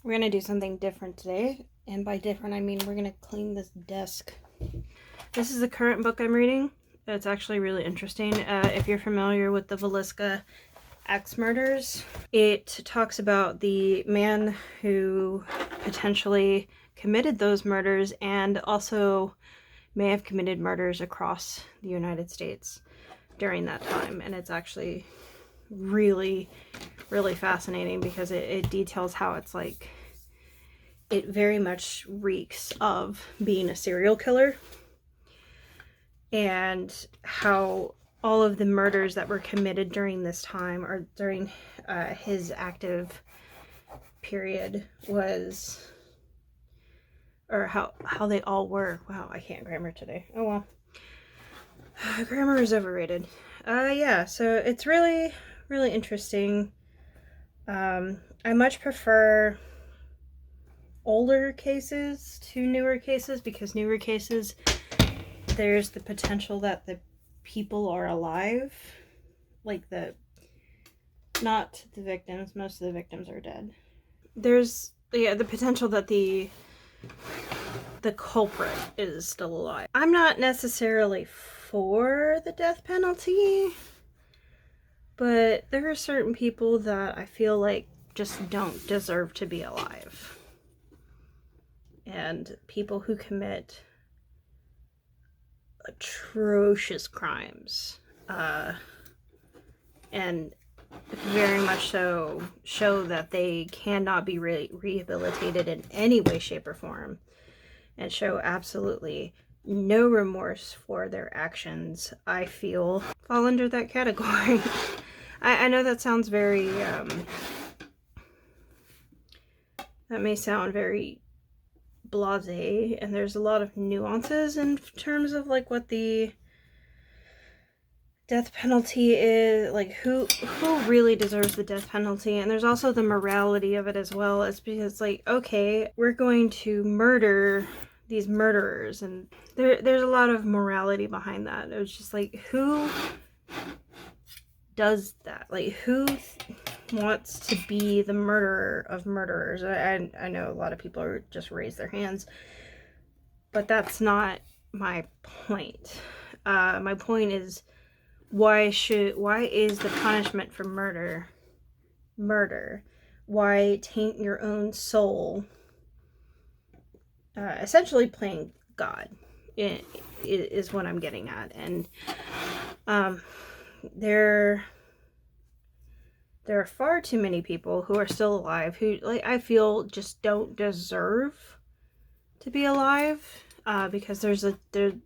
We're going to do something different today. And by different, I mean we're going to clean this desk. This is the current book I'm reading. It's actually really interesting. If you're familiar with the Villisca axe murders, it talks about the man who potentially committed those murders and also may have committed murders across the United States during that time. And it's actually really, really fascinating because it details how it's like, it very much reeks of being a serial killer, and how all of the murders that were committed during this time or during his active period was, or how they all were. Wow, I can't grammar today. Oh well. Grammar is overrated. Yeah, so it's really, really interesting. I much prefer older cases to newer cases because newer cases, there's the potential that the people are alive. Like not the victims, most of the victims are dead. There's, the potential that the culprit is still alive. I'm not necessarily for the death penalty, but there are certain people that I feel like just don't deserve to be alive. And people who commit atrocious crimes, and very much so show that they cannot be rehabilitated in any way, shape, or form, and show absolutely no remorse for their actions, I feel fall under that category. I know that sounds very, that may sound very blasé, and there's a lot of nuances in terms of like what the death penalty is, like who really deserves the death penalty, and there's also the morality of it as well, as because like, okay, we're going to murder these murderers, and there's a lot of morality behind that. It was just like, who does that? Like, who wants to be the murderer of murderers? I know a lot of people are just raise their hands, but that's not my point. My point is, why is the punishment for murder? Why taint your own soul? Essentially playing God is what I'm getting at. And there are far too many people who are still alive who, like, I feel just don't deserve to be alive, because there's the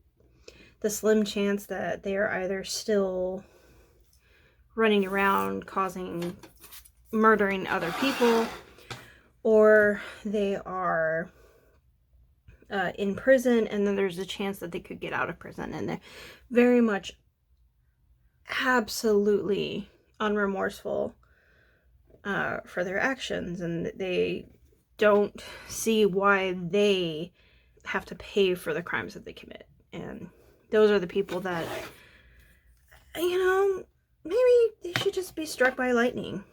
slim chance that they are either still running around murdering other people, or they are in prison, and then there's a chance that they could get out of prison, and they're very much absolutely unremorseful for their actions, and they don't see why they have to pay for the crimes that they commit. And those are the people that, maybe they should just be struck by lightning.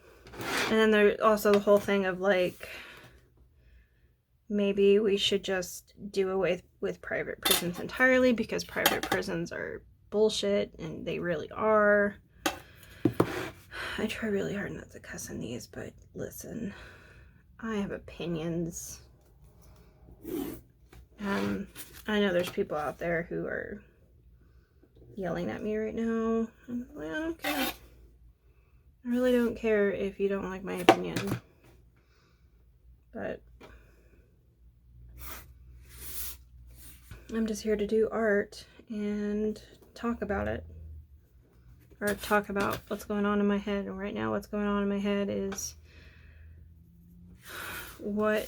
And then there's also the whole thing of like, maybe we should just do away with private prisons entirely, because private prisons are bullshit, and they really are. I try really hard not to cuss in these, but listen, I have opinions. I know there's people out there who are yelling at me right now. I don't care. I really don't care if you don't like my opinion. But I'm just here to do art and talk about it. Or talk about what's going on in my head. And right now what's going on in my head is, what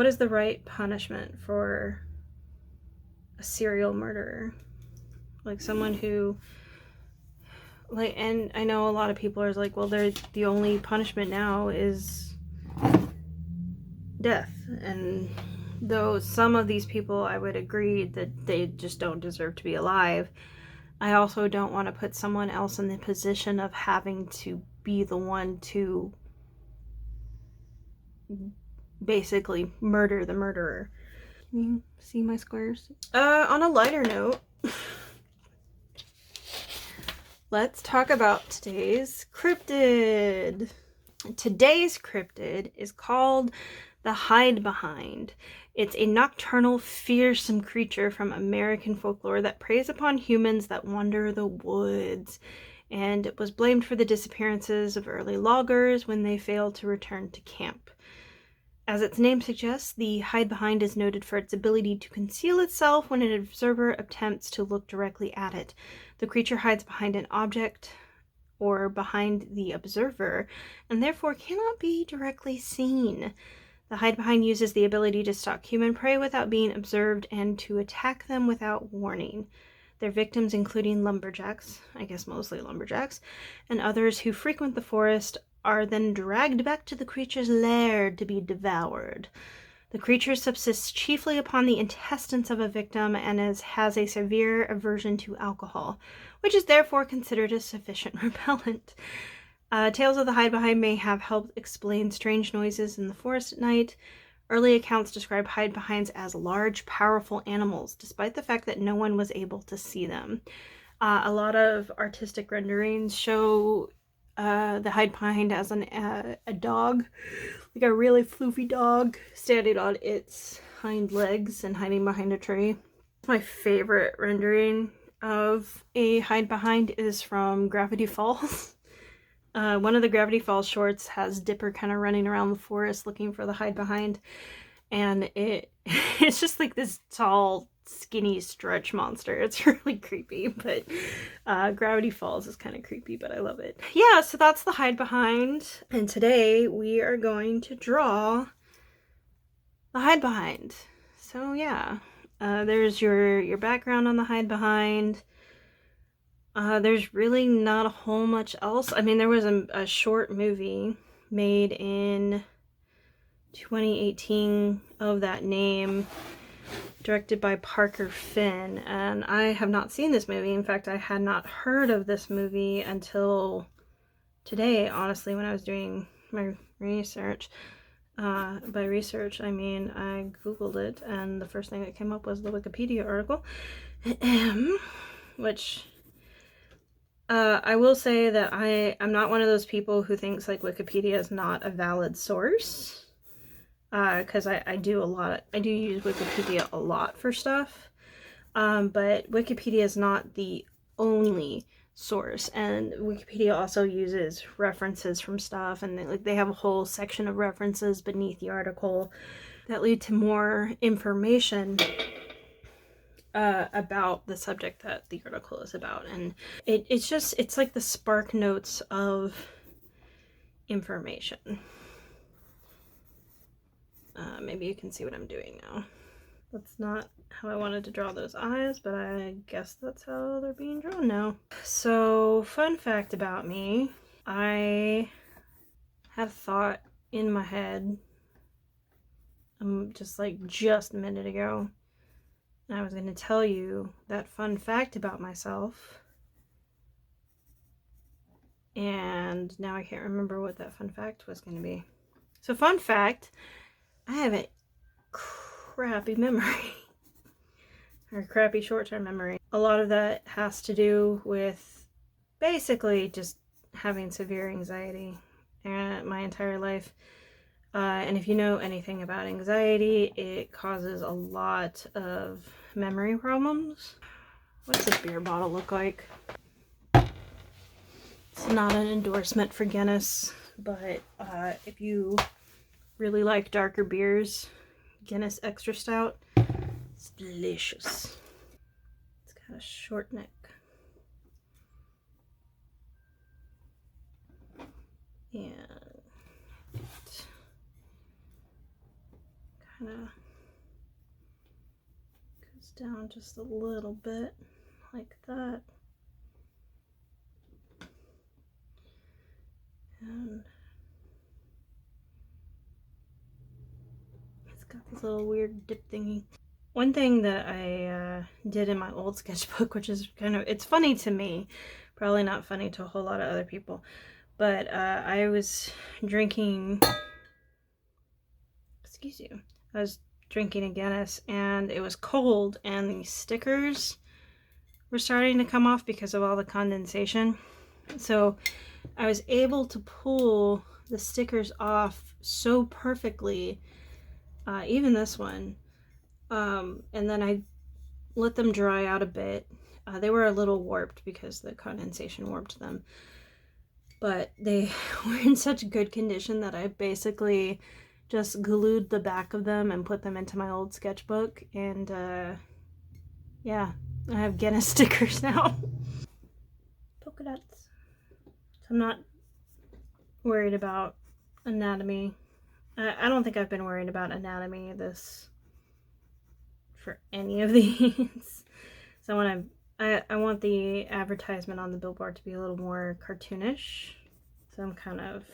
is the right punishment for a serial murderer? Like someone who, like, and I know a lot of people are like, well, the only punishment now is death. And though some of these people, I would agree that they just don't deserve to be alive, I also don't want to put someone else in the position of having to be the one to basically murder the murderer. Can you see my squares? On a lighter note, let's talk about today's cryptid. Today's cryptid is called the Hide Behind. It's a nocturnal, fearsome creature from American folklore that preys upon humans that wander the woods, and it was blamed for the disappearances of early loggers when they failed to return to camp. As its name suggests, the hide behind is noted for its ability to conceal itself when an observer attempts to look directly at it. The creature hides behind an object or behind the observer, and therefore cannot be directly seen. The hide behind uses the ability to stalk human prey without being observed and to attack them without warning. Their victims, including lumberjacks, I guess mostly lumberjacks, and others who frequent the forest, are then dragged back to the creature's lair to be devoured. The creature subsists chiefly upon the intestines of a victim and has a severe aversion to alcohol, which is therefore considered a sufficient repellent. Tales of the hide behind may have helped explain strange noises in the forest at night. Early accounts describe hide behinds as large, powerful animals, despite the fact that no one was able to see them. A lot of artistic renderings show the hide behind as a dog, like a really floofy dog, standing on its hind legs and hiding behind a tree. My favorite rendering of a hide behind is from Gravity Falls. One of the Gravity Falls shorts has Dipper kind of running around the forest looking for the hide behind, and it's just like this tall, skinny stretch monster. It's really creepy, but Gravity Falls is kind of creepy, but I love it. Yeah, so that's the hide behind, and today we are going to draw the hide behind. So yeah, there's your background on the hide behind. There's really not a whole much else. I mean, there was a short movie made in 2018 of that name, directed by Parker Finn, and I have not seen this movie. In fact, I had not heard of this movie until today, honestly, when I was doing my research. By research, I mean I googled it, and the first thing that came up was the Wikipedia article, which I will say that I'm not one of those people who thinks like Wikipedia is not a valid source, because I do use Wikipedia a lot for stuff, but Wikipedia is not the only source, and Wikipedia also uses references from stuff, and they have a whole section of references beneath the article that lead to more information about the subject that the article is about, and it's like the spark notes of information. Maybe you can see what I'm doing now. That's not how I wanted to draw those eyes, but I guess that's how they're being drawn now. So, fun fact about me, I had a thought in my head just a minute ago. And I was going to tell you that fun fact about myself. And now I can't remember what that fun fact was going to be. So, fun fact, I have a crappy memory. Or crappy short-term memory. A lot of that has to do with basically just having severe anxiety my entire life. And if you know anything about anxiety, it causes a lot of memory problems. What's this beer bottle look like? It's not an endorsement for Guinness, but if you really like darker beers, Guinness Extra Stout, it's delicious. It's got a short neck. And it kind of goes down just a little bit like that. And it's got this little weird dip thingy. One thing that I did in my old sketchbook, which is it's funny to me, probably not funny to a whole lot of other people, but I was drinking excuse you, I was drinking a Guinness and it was cold and the stickers were starting to come off because of all the condensation. So I was able to pull the stickers off so perfectly, even this one. And then I let them dry out a bit. They were a little warped because the condensation warped them. But they were in such good condition that I basically just glued the back of them and put them into my old sketchbook. And yeah, I have Guinness stickers now. Polka dots. So I'm not worried about anatomy. I don't think I've been worried about anatomy this for any of these. So when I want the advertisement on the billboard to be a little more cartoonish. So I'm kind of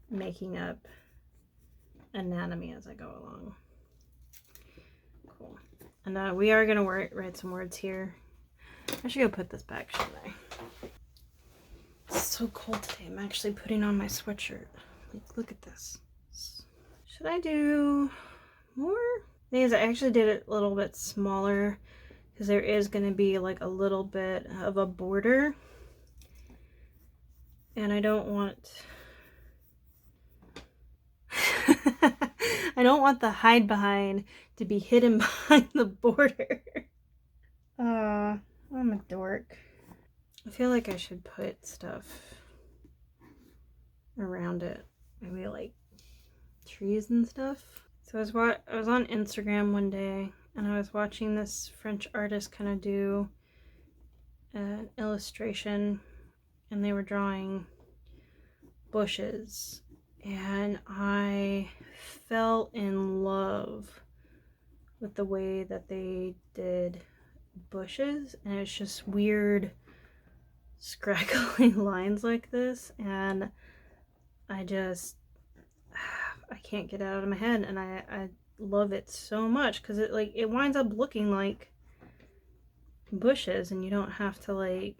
making up anatomy as I go along. Cool. And we are gonna write some words here. I should go put this back, shouldn't I? It's so cold today. I'm actually putting on my sweatshirt. Like, look at this. Should I do more? The thing is, I actually did it a little bit smaller because there is going to be like a little bit of a border. And I don't want... I don't want the hide behind to be hidden behind the border. I'm a dork. I feel like I should put stuff around it. Maybe like trees and stuff. So I was on Instagram one day and I was watching this French artist kind of do an illustration, and they were drawing bushes, and I fell in love with the way that they did bushes, and it's just weird scraggly lines like this, and I can't get it out of my head, and I love it so much because it winds up looking like bushes, and you don't have to like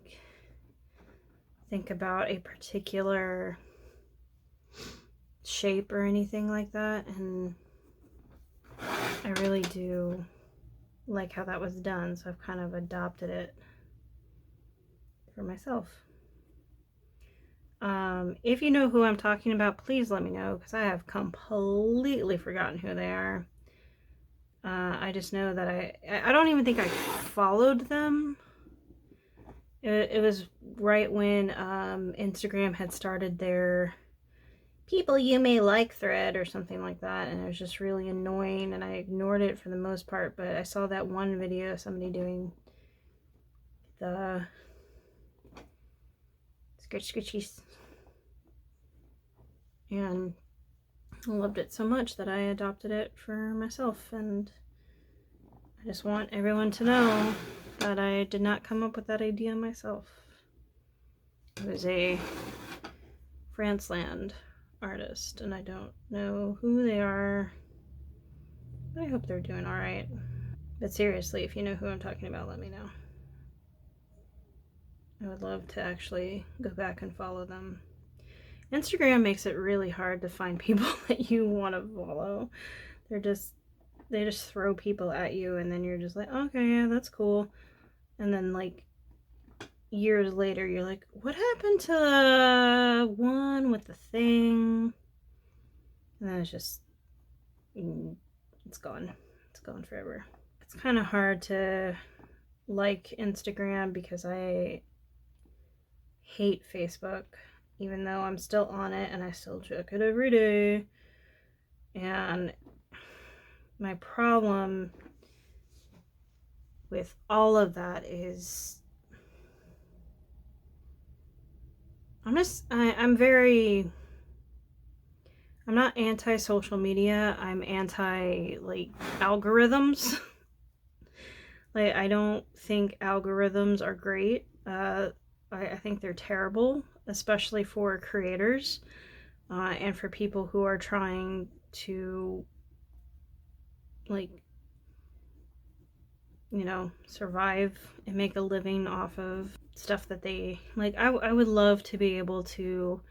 think about a particular shape or anything like that. And I really do like how that was done, so I've kind of adopted it for myself. If you know who I'm talking about, please let me know, because I have completely forgotten who they are. I just know that I don't even think I followed them. It was right when Instagram had started their people you may like thread or something like that, and it was just really annoying, and I ignored it for the most part. But I saw that one video of somebody doing the scritchies, and I loved it so much that I adopted it for myself, and I just want everyone to know that I did not come up with that idea myself. It was a Franceland artist, and I don't know who they are, but I hope they're doing alright. But seriously, if you know who I'm talking about, let me know. I would love to actually go back and follow them. Instagram makes it really hard to find people that you want to follow. They just throw people at you, and then you're just like, okay, yeah, that's cool. And then like years later, you're like, what happened to the one with the thing? And then it's gone. It's gone forever. It's kind of hard to like Instagram because I hate Facebook, even though I'm still on it and I still check it every day. And my problem with all of that is I'm not anti-social media. I'm anti like algorithms. Like, I don't think algorithms are great. I think they're terrible, especially for creators and for people who are trying to, like, you know, survive and make a living off of stuff that they like. I would love to be able to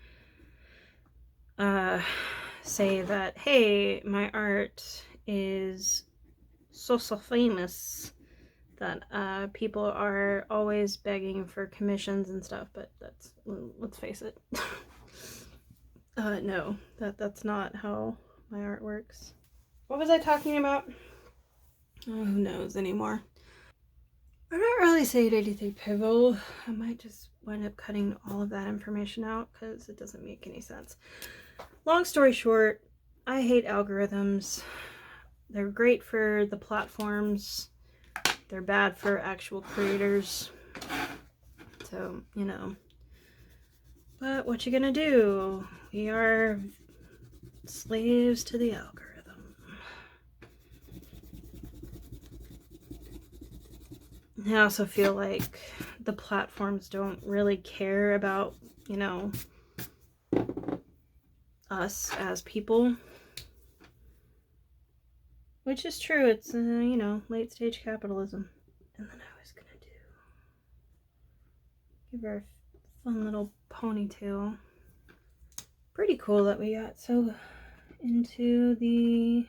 say that, hey, my art is so famous that people are always begging for commissions and stuff, but that's, let's face it. No, that's not how my art works. What was I talking about? Oh, who knows anymore. I'm not really saying anything pivotal. I might just wind up cutting all of that information out because it doesn't make any sense. Long story short, I hate algorithms. They're great for the platforms. They're bad for actual creators. So, you know. But what you gonna do? We are slaves to the algorithm. I also feel like the platforms don't really care about, you know, us as people. Which is true. It's, you know, late stage capitalism. And then I was gonna give her a fun little ponytail. Pretty cool that we got so into the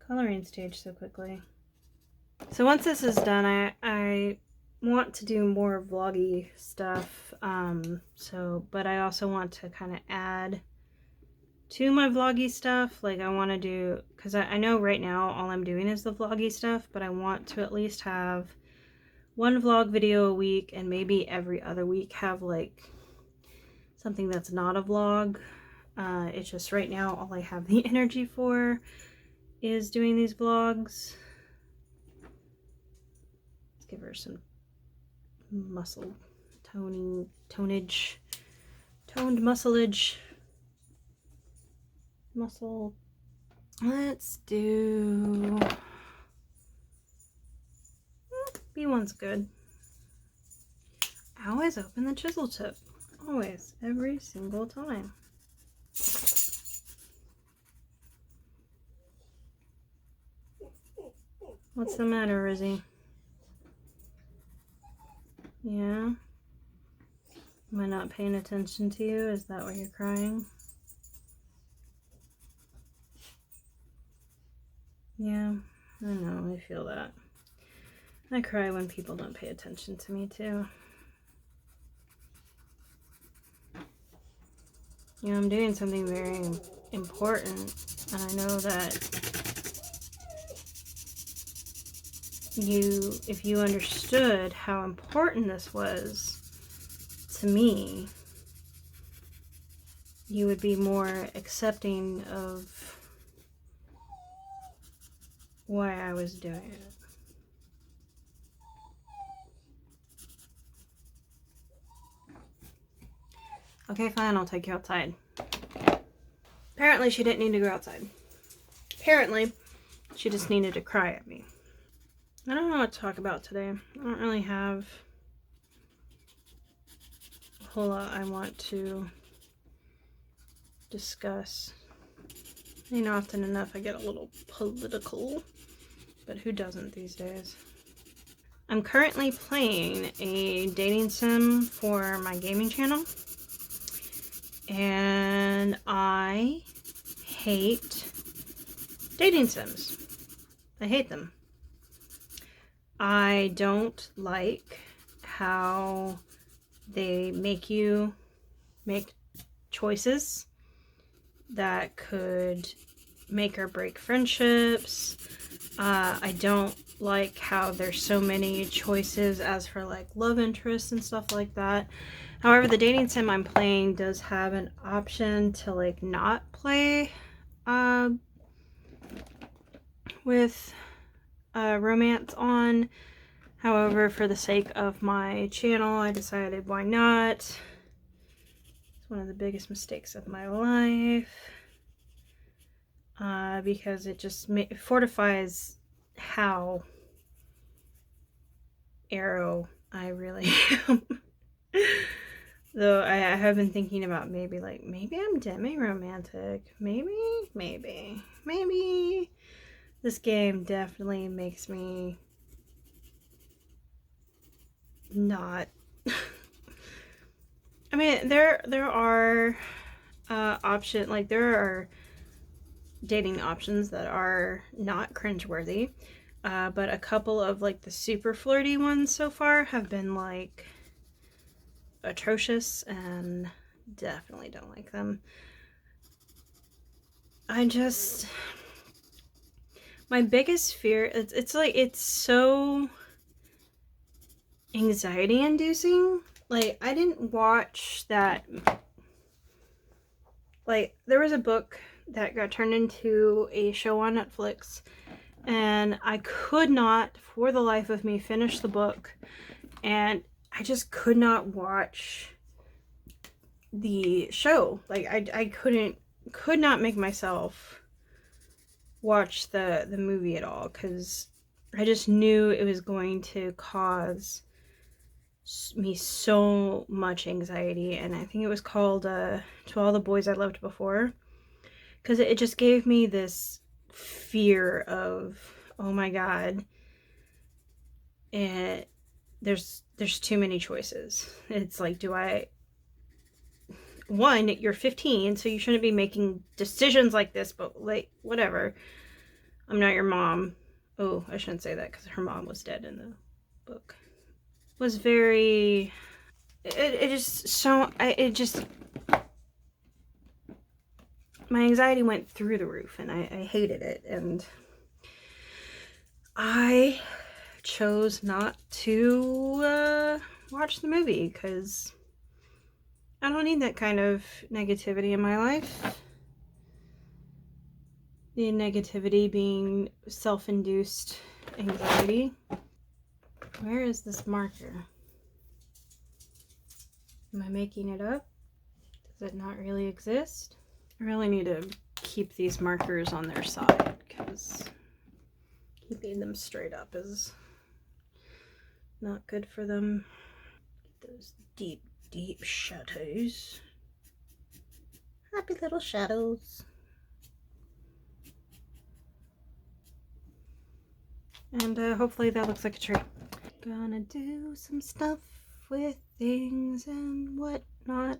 coloring stage so quickly. So once this is done, I want to do more vloggy stuff. But I also want to kind of add to my vloggy stuff. Like I want to do, because I know right now all I'm doing is the vloggy stuff, but I want to at least have one vlog video a week and maybe every other week have like something that's not a vlog. It's just right now all I have the energy for is doing these vlogs. Let's give her some muscle toned muscleage. Muscle. Let's do B1's good. I always open the chisel tip. Always. Every single time. What's the matter, Rizzy? Yeah? Am I not paying attention to you? Is that why you're crying? Yeah, I know. I feel that. I cry when people don't pay attention to me, too. You know, I'm doing something very important, and I know that if you understood how important this was to me, you would be more accepting of why I was doing it. Okay, fine, I'll take you outside. Apparently she didn't need to go outside. Apparently she just needed to cry at me. I don't know what to talk about today. I don't really have a whole lot I want to discuss. You know, often enough I get a little political, but who doesn't these days? I'm currently playing a dating sim for my gaming channel, and I hate dating sims. I hate them. I don't like how they make you make choices that could make or break friendships. I don't like how there's so many choices as for like love interests and stuff like that. However, the dating sim I'm playing does have an option to like not play with romance on. However, for the sake of my channel, I decided why not. It's one of the biggest mistakes of my life. Because it just fortifies how arrow I really am. Though I have been thinking about maybe I'm demi-romantic. Maybe. This game definitely makes me not. I mean, there are option, like there are dating options that are not cringeworthy, but a couple of like the super flirty ones so far have been like atrocious and definitely don't like them. My biggest fear, it's like, it's so anxiety inducing. Like, I didn't watch that. Like, there was a book that got turned into a show on Netflix, and I could not, for the life of me, finish the book, and I just could not watch the show. Like, I could not make myself watch the movie at all, because I just knew it was going to cause me so much anxiety. And I think it was called To All the Boys I Loved Before, because it just gave me this fear of, oh my god, there's too many choices. It's like, one, you're 15, so you shouldn't be making decisions like this, but like, whatever. I'm not your mom. Oh, I shouldn't say that because her mom was dead in the book. It was very, it just, so, it just, my anxiety went through the roof, and I hated it, and I chose not to watch the movie because I don't need that kind of negativity in my life. The negativity being self-induced anxiety. Where is this marker? Am I making it up? Does it not really exist? I really need to keep these markers on their side, because keeping them straight up is not good for them. Those deep, deep shadows. Happy little shadows. And hopefully that looks like a tree. Gonna do some stuff with things and whatnot.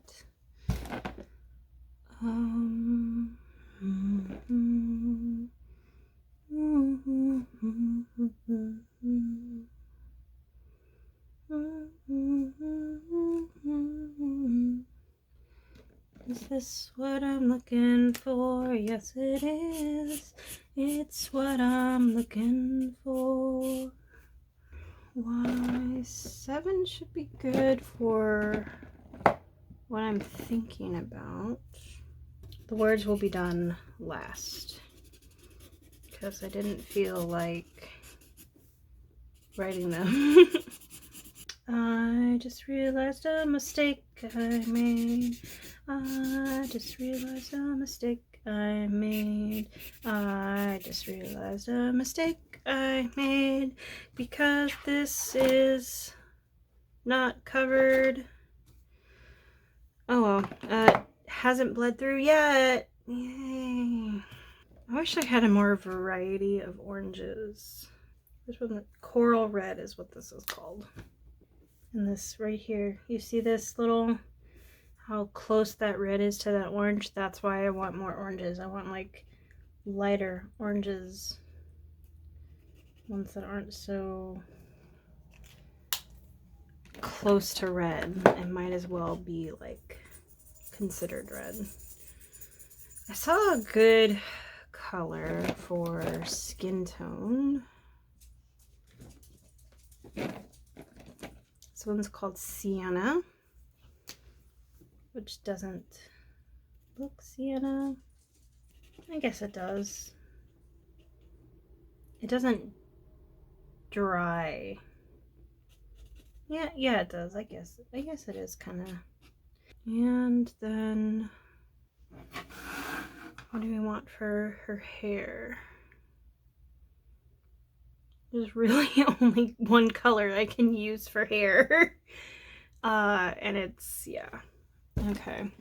Is this what I'm looking for? Yes, it is. It's what I'm looking for. Y7 should be good for what I'm thinking about. The words will be done last, because I didn't feel like writing them. I just realized a mistake I made. I just realized a mistake I made. I just realized a mistake I made, because this is not covered. Oh well, it hasn't bled through yet. Yay. I wish I had a more variety of oranges. This one, coral red is what this is called. And this right here, you see this little, how close that red is to that orange? That's why I want more oranges. I want like lighter oranges, ones that aren't so close to red and might as well be like considered red. I saw a good color for skin tone. This one's called Sienna, which doesn't look sienna. I guess it does. It doesn't dry. Yeah, it does. I guess it is kind of. And then, what do we want for her hair? There's really only one color I can use for hair. And it's, yeah. Okay.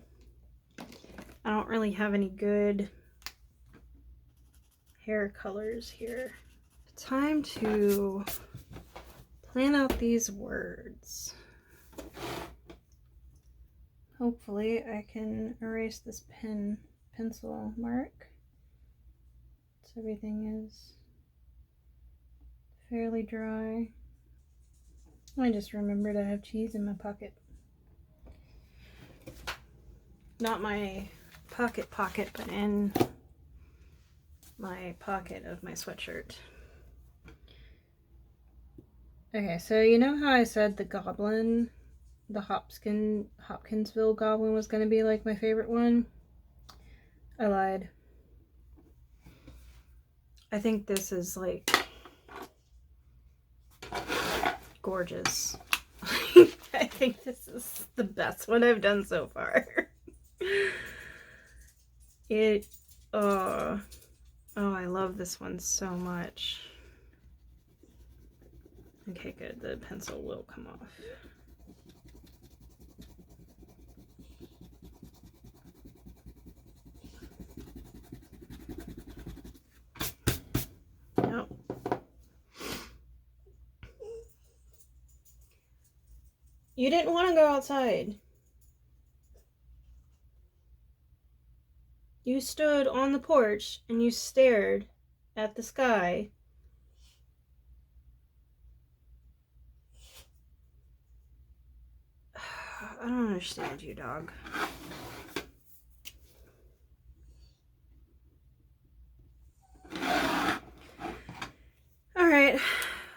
I don't really have any good hair colors here. Time to plan out these words. hopefully I can erase this pencil mark so everything is fairly dry. I just remembered I have cheese in my pocket. Not my pocket, but in my pocket of my sweatshirt. Okay, so you know how I said the goblin, the Hopkinsville goblin was going to be like my favorite one? I lied. I think this is like gorgeous. I think this is the best one I've done so far. Oh, I love this one so much. Okay, good. The pencil will come off. No. You didn't want to go outside. You stood on the porch and you stared at the sky. I don't understand you, dog. Alright,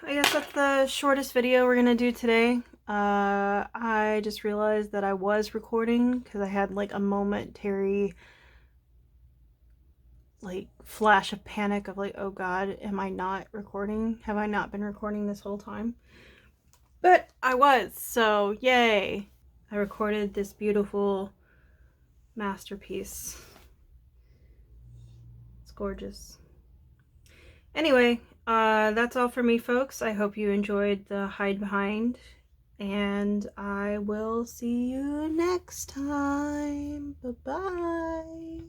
I guess that's the shortest video we're gonna do today. I just realized that I was recording because I had like a momentary like flash of panic of like, oh god, am I not recording? Have I not been recording this whole time? But I was, so yay! I recorded this beautiful masterpiece. It's gorgeous. Anyway, that's all for me, folks. I hope you enjoyed the hide behind, and I will see you next time. Bye-bye.